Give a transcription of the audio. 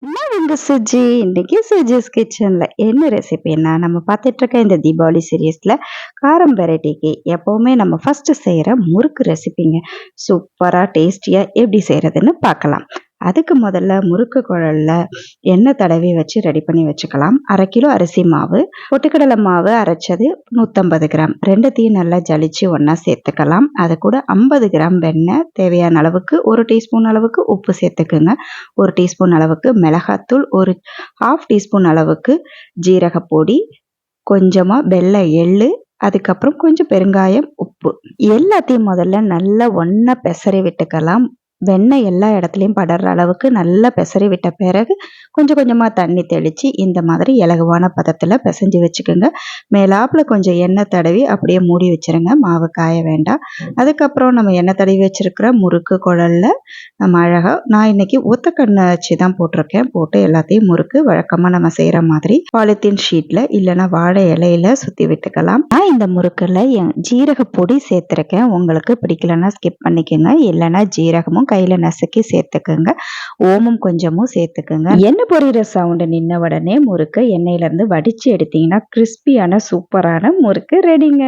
நான் சுஜி. இன்னைக்கு சுஜிஸ் கிச்சன்ல என்ன ரெசிபின்னா, நம்ம பார்த்துட்டு இருக்க இந்த தீபாவளி சீரியஸ்ல காரம் வெரைட்டிக்கு எப்பவுமே நம்ம ஃபர்ஸ்ட் செய்யற முறுக்கு ரெசிபிங்க. சூப்பரா டேஸ்டியா எப்படி செய்யறதுன்னு பார்க்கலாம். அதுக்கு முதல்ல முறுக்கு குழல்ல எண்ணெய் தடவி வச்சு ரெடி பண்ணி வச்சுக்கலாம். 1/2 கிலோ அரிசி மாவு, பொட்டுக்கடலை மாவு அரைச்சது 150 கிராம், ரெண்டுத்தையும் நல்லா ஜலிச்சு ஒண்ணா சேர்த்துக்கலாம். அது கூட 50 கிராம் வெண்ணெய், தேவையான அளவுக்கு 1 டீஸ்பூன் அளவுக்கு உப்பு சேர்த்துக்குங்க. 1 டீஸ்பூன் அளவுக்கு மிளகாத்தூள், ஒரு 1/2 டீஸ்பூன் அளவுக்கு ஜீரகப்பொடி, கொஞ்சமா வெள்ளை எள்ளு, அதுக்கப்புறம் கொஞ்சம் பெருங்காயம், உப்பு எல்லாத்தையும் முதல்ல நல்லா ஒண்ணா பெசறி விட்டுக்கலாம். வெண்ணெய் எல்லா இடத்துலையும் படர்ற அளவுக்கு நல்லா பெசறி விட்ட பிறகு கொஞ்சம் கொஞ்சமா தண்ணி தெளிச்சு இந்த மாதிரி இலகுவான பதத்துல பிசைஞ்சு வச்சுக்கோங்க. மேலாப்புல கொஞ்சம் எண்ணெய் தடவி அப்படியே மூடி வச்சிருங்க. மாவு காய வேண்டாம். அதுக்கப்புறம் நம்ம எண்ணெய் தடவி வச்சிருக்கிற முறுக்கு குழல்ல நம்ம அழகா, நான் இன்னைக்கு ஒத்தக்கண்ணை வச்சு தான் போட்டிருக்கேன். போட்டு எல்லாத்தையும் முறுக்கு வழக்கமா நம்ம செய்யற மாதிரி பாலித்தீன் ஷீட்ல இல்லைன்னா வாழை இலையில சுத்தி விட்டுக்கலாம். நான் இந்த முறுக்குல ஜீரக பொடி சேர்த்திருக்கேன். உங்களுக்கு பிடிக்கலன்னா ஸ்கிப் பண்ணிக்கோங்க. இல்லைன்னா ஜீரகமும் கையில நசுக்கி சேர்த்துக்குங்க. ஓமம் கொஞ்சமும் சேர்த்துக்குங்க. எண்ணெய் பொரியிற சவுண்டு நின்ன உடனே முறுக்கு எண்ணெயில இருந்து வடிச்சு எடுத்தீங்கன்னா கிறிஸ்பியான சூப்பரான முறுக்கு ரெடிங்க.